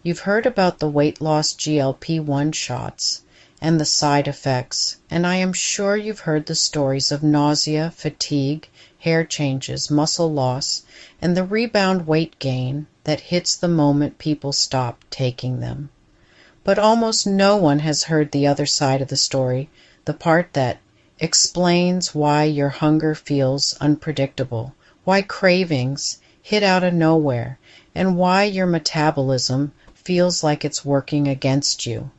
You've heard about the weight loss GLP-1 shots and the side effects, and I am sure you've heard the stories of nausea, fatigue, hair changes, muscle loss, and the rebound weight gain that hits the moment people stop taking them. But almost no one has heard the other side of the story, the part that explains why your hunger feels unpredictable, why cravings hit out of nowhere, and why your metabolism feels like it's working against you.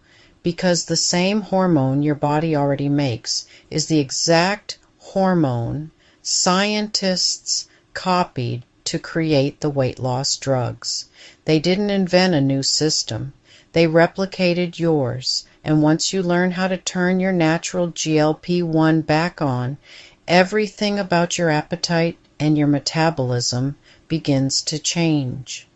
Because the same hormone your body already makes is the exact hormone scientists copied to create the weight loss drugs. They didn't invent a new system. They replicated yours, and once you learn how to turn your natural GLP-1 back on, everything about your appetite and your metabolism begins to change.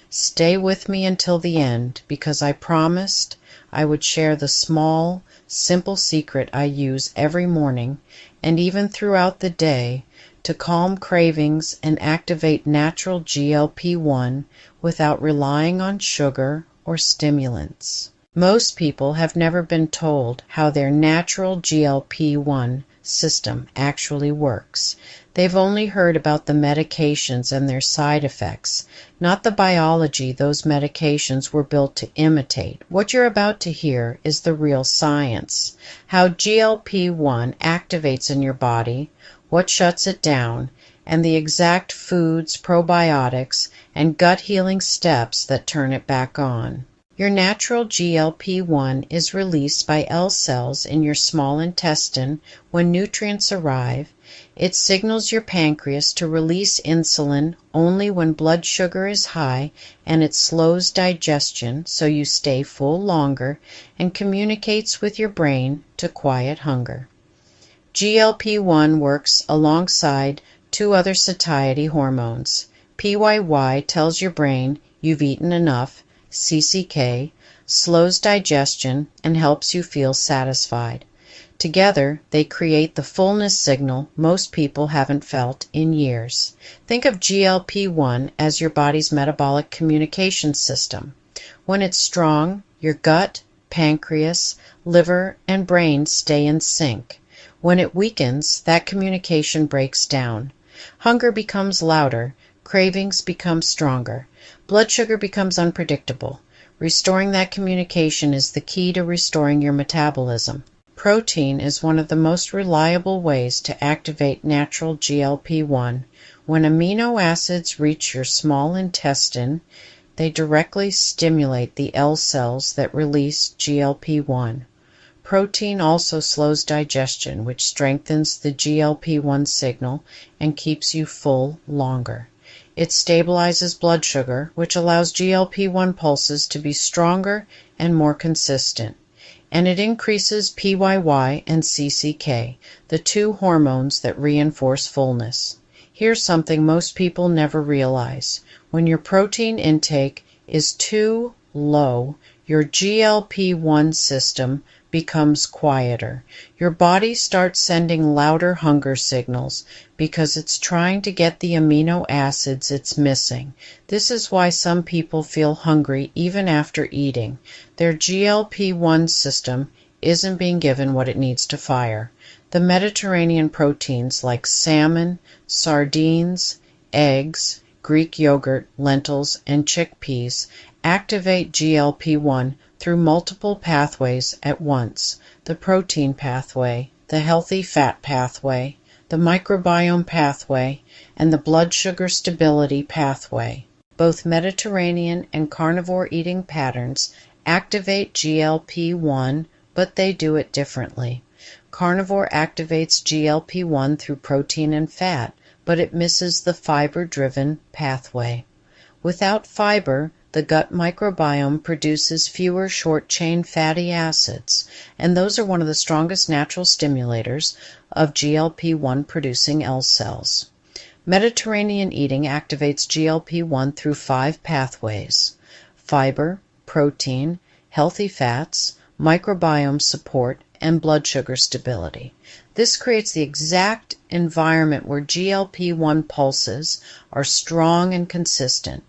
Stay with me until the end, because I promised I would share the small, simple secret I use every morning and even throughout the day to calm cravings and activate natural GLP-1 without relying on sugar or stimulants. Most people have never been told how their natural GLP-1 system actually works. They've only heard about the medications and their side effects, not the biology those medications were built to imitate. What you're about to hear is the real science, how GLP-1 activates in your body, what shuts it down, and the exact foods, probiotics, and gut healing steps that turn it back on. Your natural GLP-1 is released by L cells in your small intestine when nutrients arrive. It signals your pancreas to release insulin only when blood sugar is high, and it slows digestion so you stay full longer and communicates with your brain to quiet hunger. GLP-1 works alongside two other satiety hormones. PYY tells your brain you've eaten enough. CCK slows digestion and helps you feel satisfied. Together, they create the fullness signal most people haven't felt in years. Think of GLP-1 as your body's metabolic communication system. When it's strong, your gut, pancreas, liver, and brain stay in sync. When it weakens, that communication breaks down. Hunger becomes louder, cravings become stronger, blood sugar becomes unpredictable. Restoring that communication is the key to restoring your metabolism. Protein is one of the most reliable ways to activate natural GLP-1. When amino acids reach your small intestine, they directly stimulate the L cells that release GLP-1. Protein also slows digestion, which strengthens the GLP-1 signal and keeps you full longer. It stabilizes blood sugar, which allows GLP-1 pulses to be stronger and more consistent. And it increases PYY and CCK, the two hormones that reinforce fullness. Here's something most people never realize. When your protein intake is too low, your GLP-1 system becomes quieter. Your body starts sending louder hunger signals because it's trying to get the amino acids it's missing. This is why some people feel hungry even after eating. Their GLP-1 system isn't being given what it needs to fire. The Mediterranean proteins like salmon, sardines, eggs, Greek yogurt, lentils, and chickpeas activate GLP-1 through multiple pathways at once: the protein pathway, the healthy fat pathway, the microbiome pathway, and the blood sugar stability pathway. Both Mediterranean and carnivore eating patterns activate GLP-1, but they do it differently. Carnivore activates GLP-1 through protein and fat, but it misses the fiber-driven pathway. Without fiber, the gut microbiome produces fewer short-chain fatty acids, and those are one of the strongest natural stimulators of GLP-1 producing L cells. Mediterranean eating activates GLP-1 through 5 pathways: fiber, protein, healthy fats, microbiome support, and blood sugar stability. This creates the exact environment where GLP-1 pulses are strong and consistent.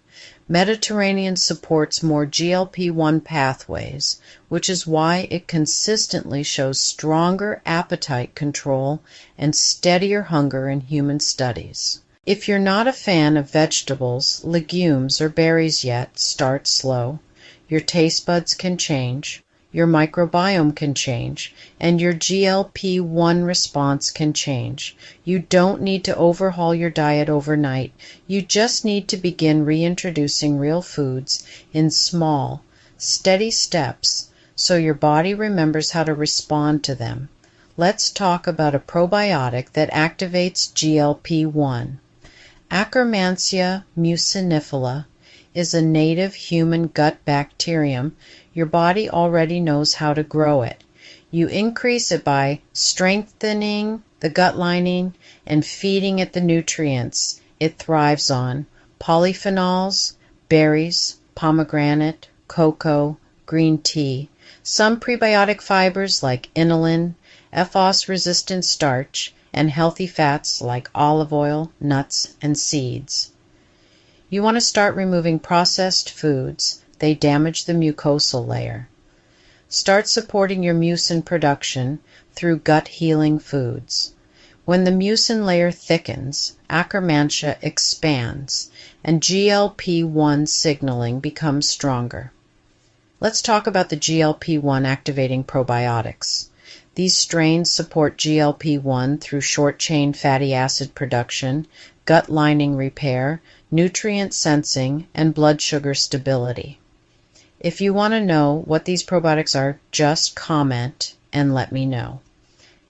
Mediterranean supports more GLP-1 pathways, which is why it consistently shows stronger appetite control and steadier hunger in human studies. If you're not a fan of vegetables, legumes, or berries yet, start slow. Your taste buds can change, your microbiome can change, and your GLP-1 response can change. You don't need to overhaul your diet overnight. You just need to begin reintroducing real foods in small, steady steps so your body remembers how to respond to them. Let's talk about a probiotic that activates GLP-1. Akkermansia mucinifera is a native human gut bacterium. Your body already knows how to grow it. You increase it by strengthening the gut lining and feeding it the nutrients it thrives on: polyphenols, berries, pomegranate, cocoa, green tea, some prebiotic fibers like inulin, FOS-resistant starch, and healthy fats like olive oil, nuts, and seeds. You want to start removing processed foods. They damage the mucosal layer. Start supporting your mucin production through gut-healing foods. When the mucin layer thickens, Akkermansia expands, and GLP-1 signaling becomes stronger. Let's talk about the GLP-1 activating probiotics. These strains support GLP-1 through short-chain fatty acid production, gut lining repair, nutrient sensing, and blood sugar stability. If you want to know what these probiotics are, just comment and let me know.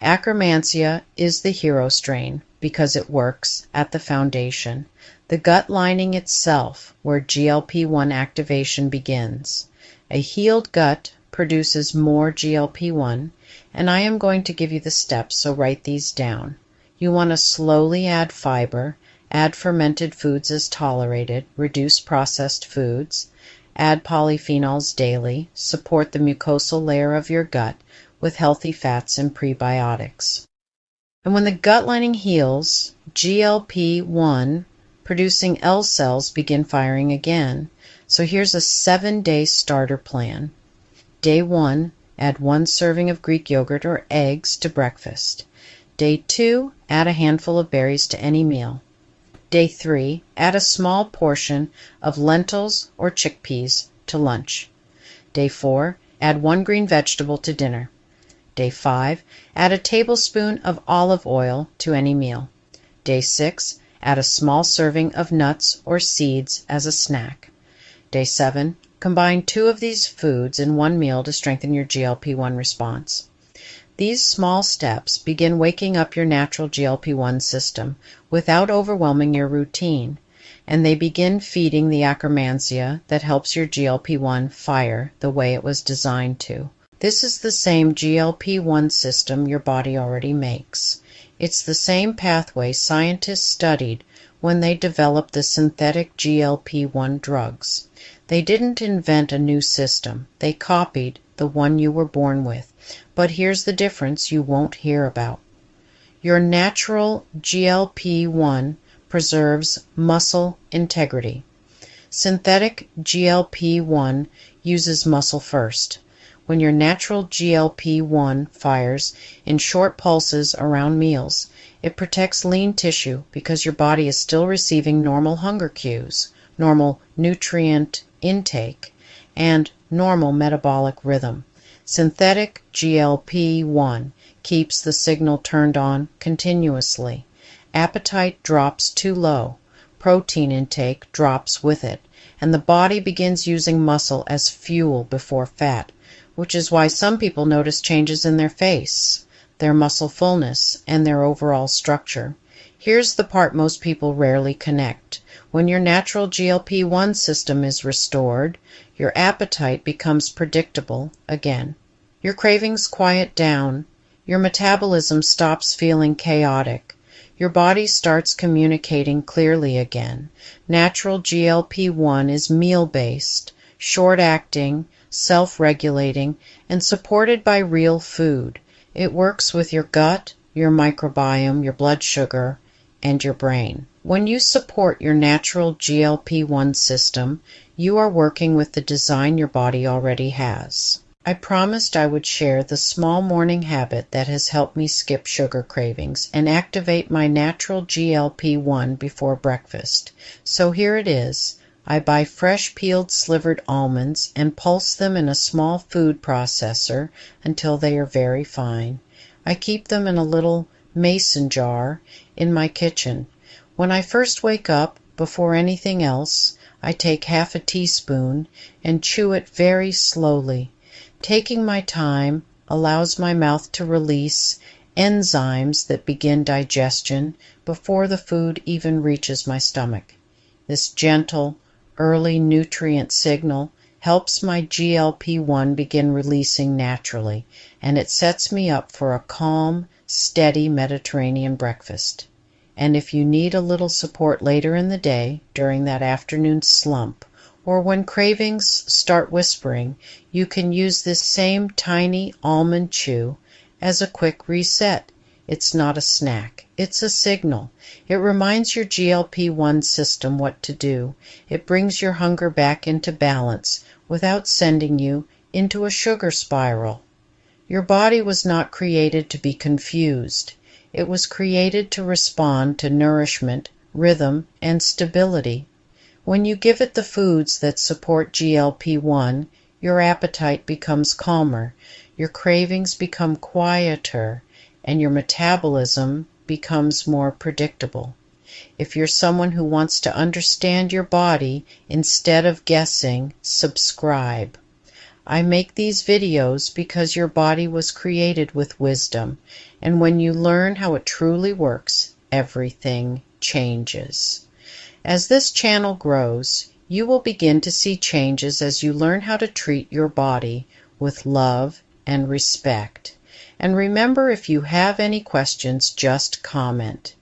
Akkermansia is the hero strain because it works at the foundation, the gut lining itself, where GLP-1 activation begins. A healed gut produces more GLP-1, and I am going to give you the steps, so write these down. You want to slowly add fiber, add fermented foods as tolerated, reduce processed foods, add polyphenols daily, support the mucosal layer of your gut with healthy fats and prebiotics. And when the gut lining heals, GLP-1 producing L cells begin firing again. So here's a 7-day starter plan. Day 1, add 1 serving of Greek yogurt or eggs to breakfast. Day 2, add a handful of berries to any meal. Day 3, add a small portion of lentils or chickpeas to lunch. Day 4, add 1 green vegetable to dinner. Day 5, add a tablespoon of olive oil to any meal. Day 6, add a small serving of nuts or seeds as a snack. Day 7, combine 2 of these foods in 1 meal to strengthen your GLP-1 response. These small steps begin waking up your natural GLP-1 system without overwhelming your routine, and they begin feeding the Akkermansia that helps your GLP-1 fire the way it was designed to. This is the same GLP-1 system your body already makes. It's the same pathway scientists studied when they developed the synthetic GLP-1 drugs. They didn't invent a new system. They copied the one you were born with. But here's the difference you won't hear about. Your natural GLP-1 preserves muscle integrity. Synthetic GLP-1 uses muscle first. When your natural GLP-1 fires in short pulses around meals, it protects lean tissue because your body is still receiving normal hunger cues, normal nutrient intake, and normal metabolic rhythm. Synthetic GLP-1 keeps the signal turned on continuously. Appetite drops too low, protein intake drops with it, and the body begins using muscle as fuel before fat, which is why some people notice changes in their face, their muscle fullness, and their overall structure. Here's the part most people rarely connect. When your natural GLP-1 system is restored, your appetite becomes predictable again. Your cravings quiet down. Your metabolism stops feeling chaotic. Your body starts communicating clearly again. Natural GLP-1 is meal-based, short-acting, self-regulating, and supported by real food. It works with your gut, your microbiome, your blood sugar, and your brain. When you support your natural GLP-1 system, you are working with the design your body already has. I promised I would share the small morning habit that has helped me skip sugar cravings and activate my natural GLP-1 before breakfast. So here it is. I buy fresh peeled slivered almonds and pulse them in a small food processor until they are very fine. I keep them in a little mason jar in my kitchen. When I first wake up, before anything else, I take half a teaspoon and chew it very slowly. Taking my time allows my mouth to release enzymes that begin digestion before the food even reaches my stomach. This gentle, early nutrient signal helps my GLP-1 begin releasing naturally, and it sets me up for a calm, steady Mediterranean breakfast. And if you need a little support later in the day, during that afternoon slump, or when cravings start whispering, you can use this same tiny almond chew as a quick reset. It's not a snack. It's a signal. It reminds your GLP-1 system what to do. It brings your hunger back into balance without sending you into a sugar spiral. Your body was not created to be confused. It was created to respond to nourishment, rhythm, and stability. When you give it the foods that support GLP-1, your appetite becomes calmer, your cravings become quieter, and your metabolism becomes more predictable. If you're someone who wants to understand your body instead of guessing, subscribe. I make these videos because your body was created with wisdom, and when you learn how it truly works, everything changes. As this channel grows, you will begin to see changes as you learn how to treat your body with love and respect. And remember, if you have any questions, just comment.